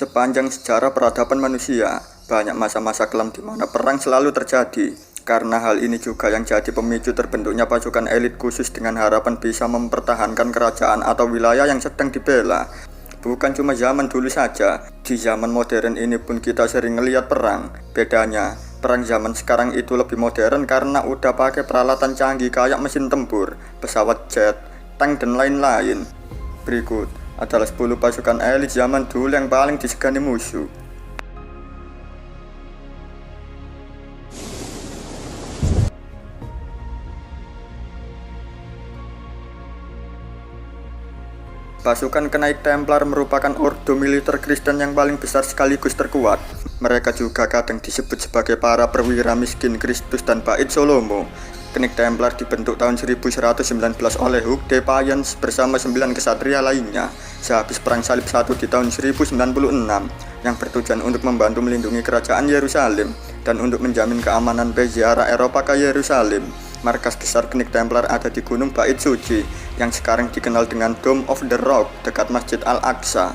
Sepanjang sejarah peradaban manusia, banyak masa-masa kelam di mana perang selalu terjadi. Karena hal ini juga yang jadi pemicu terbentuknya pasukan elit khusus dengan harapan bisa mempertahankan kerajaan atau wilayah yang sedang dibela. Bukan cuma zaman dulu saja, di zaman modern ini pun kita sering ngelihat perang. Bedanya, perang zaman sekarang itu lebih modern karena udah pakai peralatan canggih kayak mesin tempur, pesawat jet, tank dan lain-lain. Berikut adalah 10 pasukan elit zaman dulu yang paling disegani musuh. Pasukan Knights Templar merupakan ordo militer Kristen yang paling besar sekaligus terkuat. Mereka juga kadang disebut sebagai para perwira miskin Kristus dan Bait Salomo. Knights Templar dibentuk tahun 1119 oleh Hugh Defiance bersama 9 kesatria lainnya sehabis Perang Salib I di tahun 1096 yang bertujuan untuk membantu melindungi kerajaan Yerusalem dan untuk menjamin keamanan peziarah Eropa ke Yerusalem. Markas besar Knights Templar ada di Gunung Bait Suci yang sekarang dikenal dengan Dome of the Rock dekat Masjid Al-Aqsa.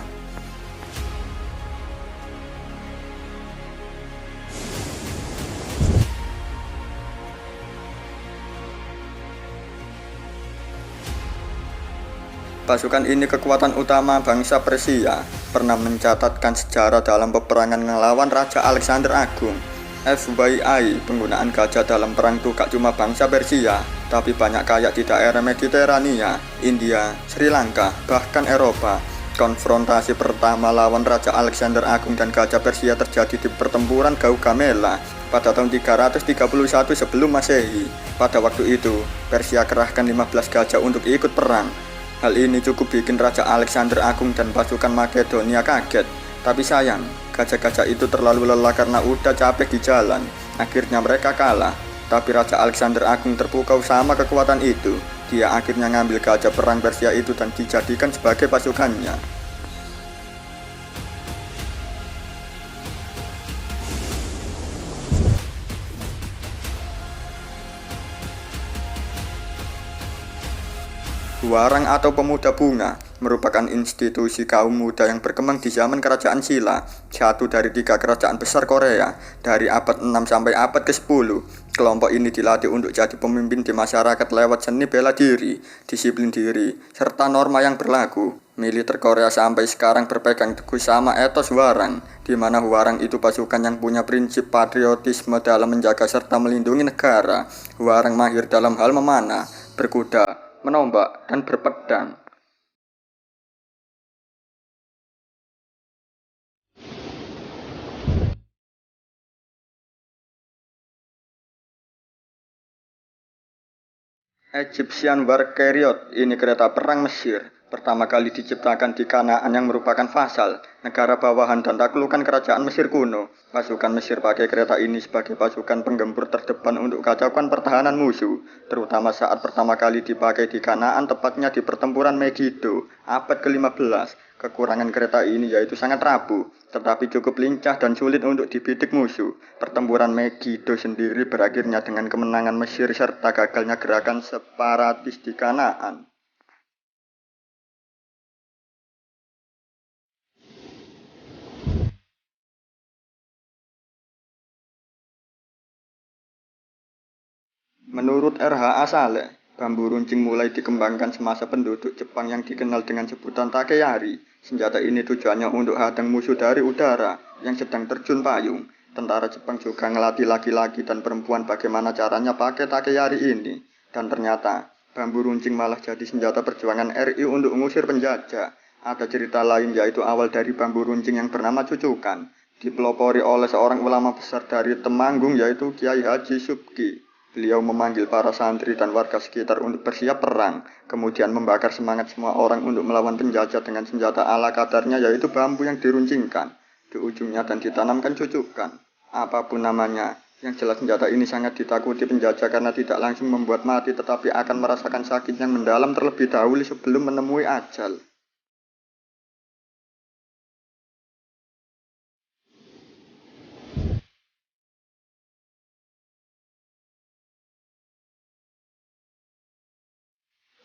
Pasukan ini kekuatan utama bangsa Persia, pernah mencatatkan sejarah dalam peperangan melawan Raja Alexander Agung. FYI, penggunaan gajah dalam perang itu gak cuma bangsa Persia, tapi banyak kayak di daerah Mediterania, India, Sri Lanka, bahkan Eropa. Konfrontasi pertama lawan Raja Alexander Agung dan gajah Persia terjadi di pertempuran Gaugamela pada tahun 331 sebelum Masehi. Pada waktu itu, Persia kerahkan 15 gajah untuk ikut perang. Hal ini cukup bikin Raja Alexander Agung dan pasukan Makedonia kaget. Tapi sayang, gajah-gajah itu terlalu lelah karena udah capek di jalan. Akhirnya mereka kalah. Tapi Raja Alexander Agung terpukau sama kekuatan itu. Dia akhirnya ngambil gajah perang Persia itu dan dijadikan sebagai pasukannya. Huarang atau Pemuda Bunga merupakan institusi kaum muda yang berkembang di zaman Kerajaan Silla, satu dari 3 kerajaan besar Korea, dari abad 6 sampai abad ke-10. Kelompok ini dilatih untuk jadi pemimpin di masyarakat lewat seni bela diri, disiplin diri, serta norma yang berlaku. Militer Korea sampai sekarang berpegang teguh sama etos Hwarang, di mana Hwarang itu pasukan yang punya prinsip patriotisme dalam menjaga serta melindungi negara. Hwarang mahir dalam hal memanah, berkuda, menombak, dan berpedang. Egyptian War Chariot, ini kereta perang Mesir. Pertama kali diciptakan di Kanaan yang merupakan Fasal, negara bawahan dan taklukan kerajaan Mesir kuno. Pasukan Mesir pakai kereta ini sebagai pasukan penggempur terdepan untuk kacaukan pertahanan musuh, terutama saat pertama kali dipakai di Kanaan, tepatnya di pertempuran Megiddo, abad ke-15. Kekurangan kereta ini yaitu sangat rapuh, tetapi cukup lincah dan sulit untuk dibidik musuh. Pertempuran Megiddo sendiri berakhirnya dengan kemenangan Mesir serta gagalnya gerakan separatis di Kanaan. Menurut R.H.A. Saleh, bambu runcing mulai dikembangkan semasa penduduk Jepang yang dikenal dengan sebutan takeyari. Senjata ini tujuannya untuk hadang musuh dari udara yang sedang terjun payung. Tentara Jepang juga ngelatih laki-laki dan perempuan bagaimana caranya pakai takeyari ini. Dan ternyata, bambu runcing malah jadi senjata perjuangan RI untuk mengusir penjajah. Ada cerita lain yaitu awal dari bambu runcing yang bernama cucukan, dipelopori oleh seorang ulama besar dari Temanggung yaitu Kiai Haji Subki. Beliau memanggil para santri dan warga sekitar untuk bersiap perang, kemudian membakar semangat semua orang untuk melawan penjajah dengan senjata ala kadarnya yaitu bambu yang diruncingkan di ujungnya dan ditanamkan cucukan. Apapun namanya, yang jelas senjata ini sangat ditakuti penjajah karena tidak langsung membuat mati tetapi akan merasakan sakit yang mendalam terlebih dahulu sebelum menemui ajal.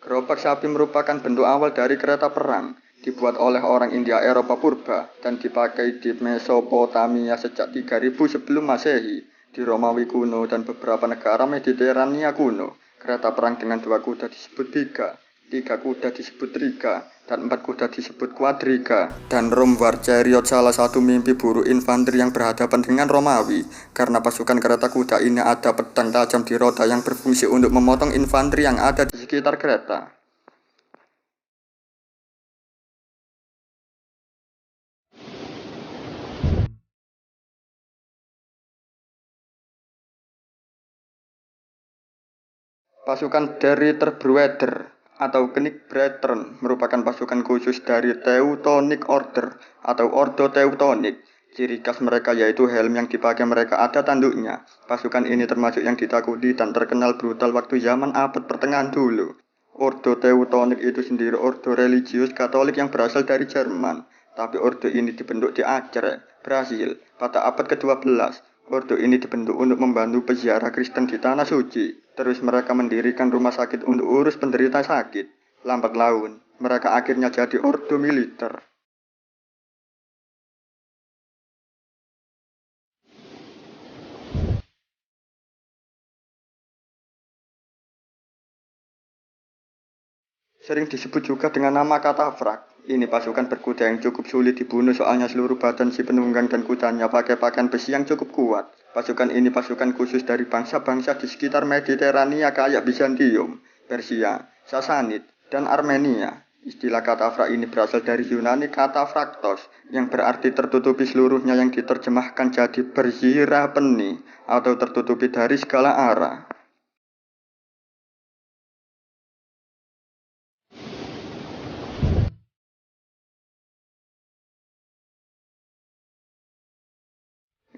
Gerobak sapi merupakan bentuk awal dari kereta perang. dibuat oleh orang India Eropa purba dan dipakai di Mesopotamia sejak 3000 sebelum Masehi, di Romawi kuno dan beberapa negara Mediterania kuno. Kereta perang dengan 2 kuda disebut biga, 3 kuda disebut triga, dan 4 kuda disebut quadriga. Dan Rome War Chariot salah satu mimpi buruh infanteri yang berhadapan dengan Romawi. Karena pasukan kereta kuda ini ada pedang tajam di roda yang berfungsi untuk memotong infanteri yang ada di sekitar kereta. Pasukan dari Terbrueder atau Knigbrettern merupakan pasukan khusus dari Teutonic Order atau Ordo Teutonik. Ciri khas mereka yaitu helm yang dipakai mereka ada tanduknya. Pasukan ini termasuk yang ditakuti dan terkenal brutal waktu zaman abad pertengahan dulu. Ordo Teutonik itu sendiri ordo religius Katolik yang berasal dari Jerman. Tapi ordo ini dibentuk di Acre, Brasil pada abad ke-12. Ordo ini dibentuk untuk membantu peziarah Kristen di Tanah Suci. Terus mereka mendirikan rumah sakit untuk urus penderita sakit. Lambat laun, mereka akhirnya jadi ordo militer. Sering disebut juga dengan nama katafrak. Ini pasukan berkuda yang cukup sulit dibunuh soalnya seluruh badan si penunggang dan kudanya pakai pakaian besi yang cukup kuat. Pasukan ini pasukan khusus dari bangsa-bangsa di sekitar Mediterania kayak Bizantium, Persia, Sasanid, dan Armenia. Istilah katafrak ini berasal dari Yunani kata fraktos, yang berarti tertutupi seluruhnya yang diterjemahkan jadi berzirah peni atau tertutupi dari segala arah.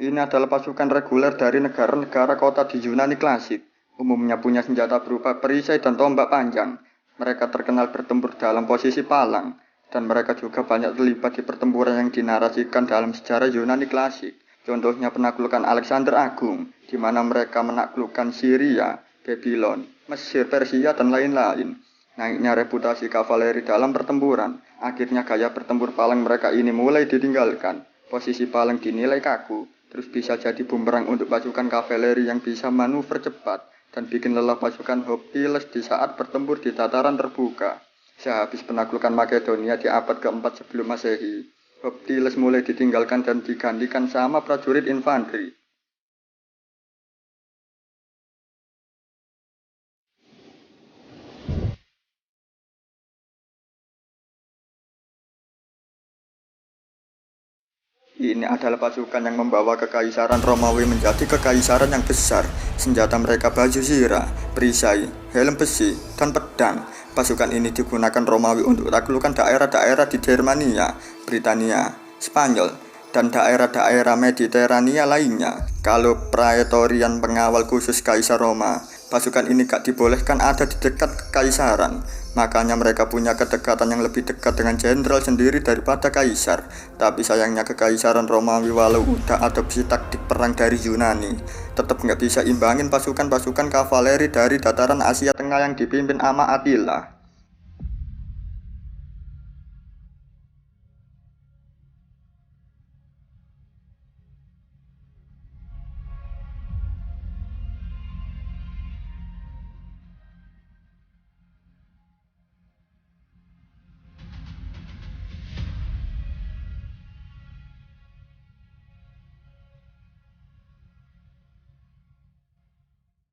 Ini adalah pasukan reguler dari negara-negara kota di Yunani klasik. Umumnya punya senjata berupa perisai dan tombak panjang. Mereka terkenal bertempur dalam posisi palang. Dan mereka juga banyak terlibat di pertempuran yang dinarasikan dalam sejarah Yunani klasik. Contohnya penaklukan Alexander Agung, di mana mereka menaklukkan Syria, Babylon, Mesir, Persia, dan lain-lain. Naiknya reputasi kavaleri dalam pertempuran. Akhirnya gaya bertempur palang mereka ini mulai ditinggalkan. Posisi palang dinilai kaku. Terus bisa jadi bumerang untuk pasukan kavaleri yang bisa manuver cepat dan bikin lelah pasukan Hoplites di saat bertempur di dataran terbuka. Sehabis penaklukan Makedonia di abad ke-4 sebelum Masehi, Hoplites mulai ditinggalkan dan digantikan sama prajurit infanteri. Ini adalah pasukan yang membawa kekaisaran Romawi menjadi kekaisaran yang besar. Senjata mereka baju zirah, perisai, helm besi, dan pedang. Pasukan ini digunakan Romawi untuk taklukan daerah-daerah di Germania, Britania, Spanyol, dan daerah-daerah Mediterania lainnya. Kalau praetorian pengawal khusus Kaisar Roma, pasukan ini gak dibolehkan ada di dekat kekaisaran. Makanya mereka punya kedekatan yang lebih dekat dengan jenderal sendiri daripada kaisar. Tapi sayangnya kekaisaran Romawi walau udah adopsi taktik perang dari Yunani, tetap nggak bisa imbangin pasukan-pasukan kavaleri dari dataran Asia Tengah yang dipimpin sama Attila.